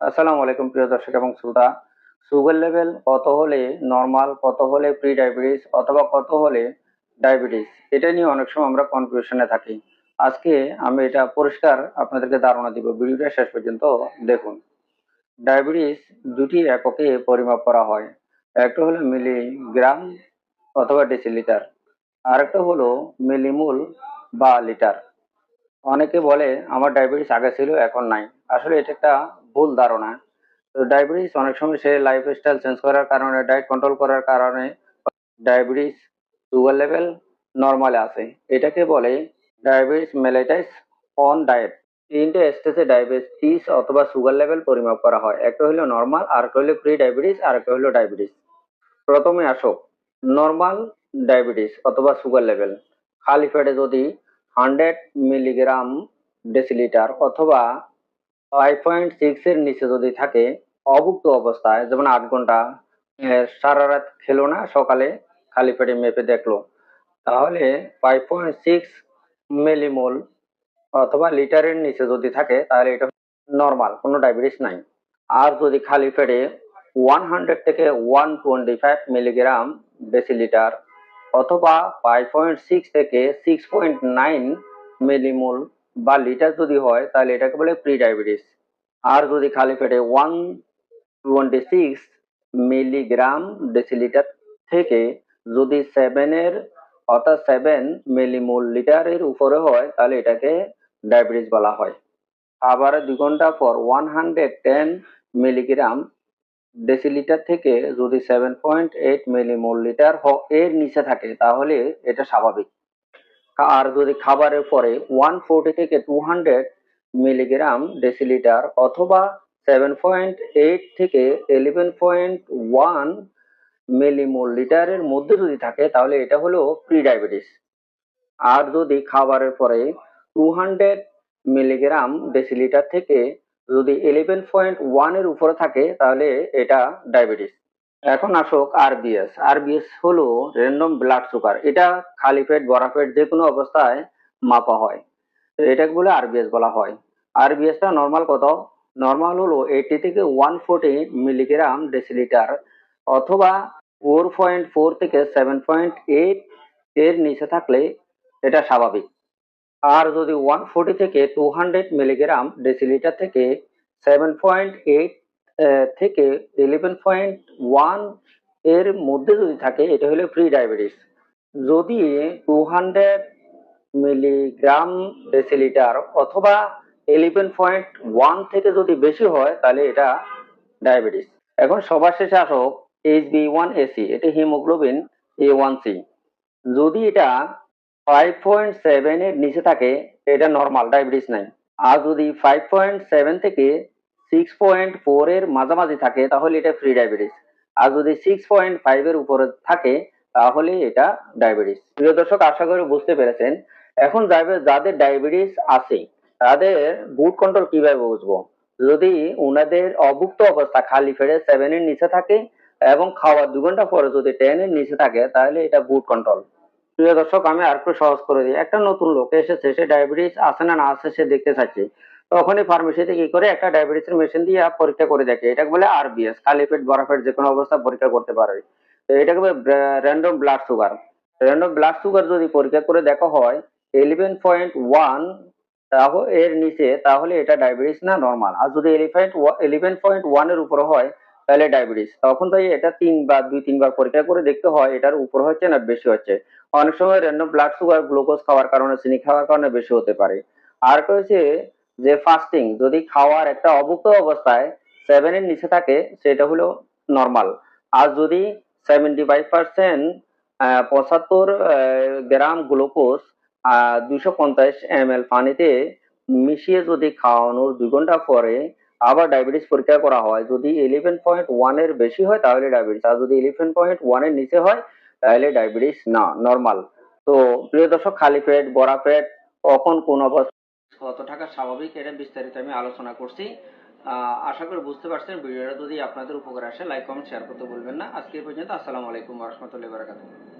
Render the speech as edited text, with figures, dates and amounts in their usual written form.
আসসালামু আলাইকুম প্রিয় দর্শক এবং শ্রোতা। সুগার লেভেল কত হলে নরমাল, কত হলে প্রি ডায়াবেটিস অথবা কত হলে ডায়াবেটিস, এটা নিয়ে অনেক সময় আমরা কনফিউশনে থাকি। আজকে আমি এটা পরিষ্কার আপনাদেরকে ধারণা দিব, ভিডিওটা শেষ পর্যন্ত দেখুন। ডায়াবেটিস দুটি এককে পরিমাপ করা হয়। একটা হলো মিলিগ্রাম অথবা ডেসিলিটার, আর একটা হলো মিলিমোল বা লিটার। অনেকে বলে আমার ডায়াবেটিস আগে ছিল এখন নাই। আসলে এটা একটা ভুল ধারণা। তো ডায়াবেটিস অনেক সময় সে লাইফস্টাইল চেঞ্জ করার কারণে, ডায়েট কন্ট্রোল করার কারণে ডায়াবেটিস সুগার লেভেল নর্মালে আছে। এটাকে বলে ডায়াবেটিস মেলাইটাইস অন ডায়েট। তিনটে স্টেজে ডায়াবেটিস অথবা সুগার লেভেল পরিমাপ করা হয়। একটা হলো নর্মাল, আর একটা হলো প্রি ডায়াবেটিস, আর একটা হলো ডায়াবেটিস। প্রথমে আসো নর্মাল ডায়াবেটিস অথবা সুগার লেভেল। খালি পেটে যদি 100 মিলিগ্রাম ডেসিলিটার অথবা 5.6 এর নিচে যদি থাকে, অভুক্ত অবস্থায়, যেমন 8 ঘন্টা সারা রাত খেলো না, সকালে খালি পেটে মেপে দেখলো, তাহলে 5.6 মিলিমোল অথবা লিটারের নিচে যদি থাকে তাহলে এটা নর্মাল, কোনো ডায়াবেটিস নাই। আর যদি খালি পেটে 100 থেকে 125 মিলিগ্রাম ডেসিলিটার অথবা 5.6 থেকে 6.9 মিলিমোল বা লিটার যদি হয় তাহলে এটাকে বলে প্রি ডায়াবেটিস। আর যদি খালি পেটে 126 মিলিগ্রাম ডেসিলিটার থেকে যদি 7 মিলিমোল লিটারের উপরে হয় তাহলে এটাকে ডায়াবেটিস বলা হয়। আবার 2 ঘন্টা পর 110 মিলিগ্রাম ডেসিলিটার থেকে যদি 7.8 মিলিমোল লিটার এর নিচে থাকে তাহলে এটা স্বাভাবিক। আর যদি খাবারের পরে 140 থেকে 200 মিলিগ্রাম ডেসিলিটার অথবা 7.8 থেকে 11.1 মিলিমোল লিটারের মধ্যে যদি থাকে তাহলে এটা হলো প্রি ডায়াবেটিস। আর যদি খাবারের পরে 200 মিলিগ্রাম ডেসিলিটার থেকে যদি 11.1 এর উপরে থাকে তাহলে এটা ডায়াবেটিস। এখন আসুক আরবিএস। আরবিএস হলো র্যান্ডম ব্লাড সুগার। এটা খালি পেট ভরা পেট যে কোনো অবস্থায় মাপা হয়, তো এটাকে বলে আরবিএস বলা হয়। আরবিএসটা নর্মাল কত? নর্মাল হলো 80 থেকে 140 মিলিগ্রাম ডেসিলিটার অথবা 4.4 থেকে 7.8 এর নিচে থাকলে এটা স্বাভাবিক। আর যদি 140 থেকে 200 মিলিগ্রাম ডেসিলিটার থেকে 7.8 থেকে 11.1 এর মধ্যে যদি থাকে এটা হলো প্রি ডায়াবেটিস। যদি 200 মিলিগ্রাম ডেসিলিটার অথবা 11.1 থেকে যদি বেশি হয় তাহলে এটা ডায়াবেটিস। এখন সবার শেষে আসো HbA1c, এটা হিমোগ্লোবিন A1c। যদি এটা 5.7 এর নিচে থাকে এটা নর্মাল, ডায়াবেটিস নাই। আর যদি 5.7 থেকে 6.4 এর মাঝামাঝি থাকে তাহলে এটা প্রি ডায়াবেটিস। আর যদি 6.5 এর উপরে থাকে তাহলে এটা ডায়াবেটিস। প্রিয় দর্শক, আশা করি বুঝতে পেরেছেন। এখন যাদের ডায়াবেটিস আছে তাদের ফুড কন্ট্রোল কিভাবে বুঝবো? যদি ওনাদের অভুক্ত অবস্থা খালি পেটে 7 এর নিচে থাকে এবং খাওয়ার 2 ঘন্টা পরে যদি 10 এর নিচে থাকে তাহলে এটা ফুড কন্ট্রোল। প্রিয় দর্শক, আমি আরেকটু সহজ করে দিই। একটা নতুন লোক এসেছে, সে ডায়াবেটিস আছে না না আছে সে দেখতে চাইছে। তখনই ফার্মেসিতে কি করে একটা ডায়াবেটিসের মেশিন দিয়ে পরীক্ষা করে দেখে, এটাকে বলে আরবিএস। খালি পেট ভরা পেট যে কোনো অবস্থা পরীক্ষা করতে পারবে। তো এটাকে বলে random blood sugar. Random blood sugar যদি পরীক্ষা করে দেখা হয় 11.1 এর নিচে তাহলে এটা ডায়াবেটিস না নরমাল। আর যদি 11.1 এর উপরে হয় তাহলে ডায়াবেটিস। তখন তাই এটা 2-3 বার পরীক্ষা করে দেখতে হয় এটার উপর হচ্ছে না বেশি হচ্ছে। অনেক সময় র্যান্ডম ব্লাড সুগার গ্লুকোজ খাওয়ার কারণে, চিনি খাওয়ার কারণে বেশি হতে পারে। আর একটা হচ্ছে যে ফাস্টিং, যদি খাওয়ার একটা অভুক্ত অবস্থায় 7 এর নিচে থাকে সেটা হলো নরমাল। আর যদি 75% 75 গ্রাম গ্লুকোজ 250 ml পানিতে মিশিয়ে যদি খাওয়ানোর 2 ঘন্টা পরে আবার ডায়াবেটিস পরীক্ষা করা হয়, যদি 11.1 এর বেশি হয় তাহলে ডায়াবেটিস, আর যদি 11.1 এর নিচে হয় তাহলে ডায়াবেটিস না, নরমাল। তো প্রিয় দর্শক, খালি পেট ভরা পেট কখন কোন অবস্থা কত টাকা স্বাভাবিক, এটা বিস্তারিত আমি আলোচনা করছি। আশা করি বুঝতে পারছেন। ভিডিওটা যদি আপনাদের উপকার আসে লাইক কমেন্ট শেয়ার করতে ভুলবেন না। আজকে এই পর্যন্ত। আসসালামু আলাইকুম ওয়া রাহমাতুল্লাহি ওয়া বারাকাতুহু।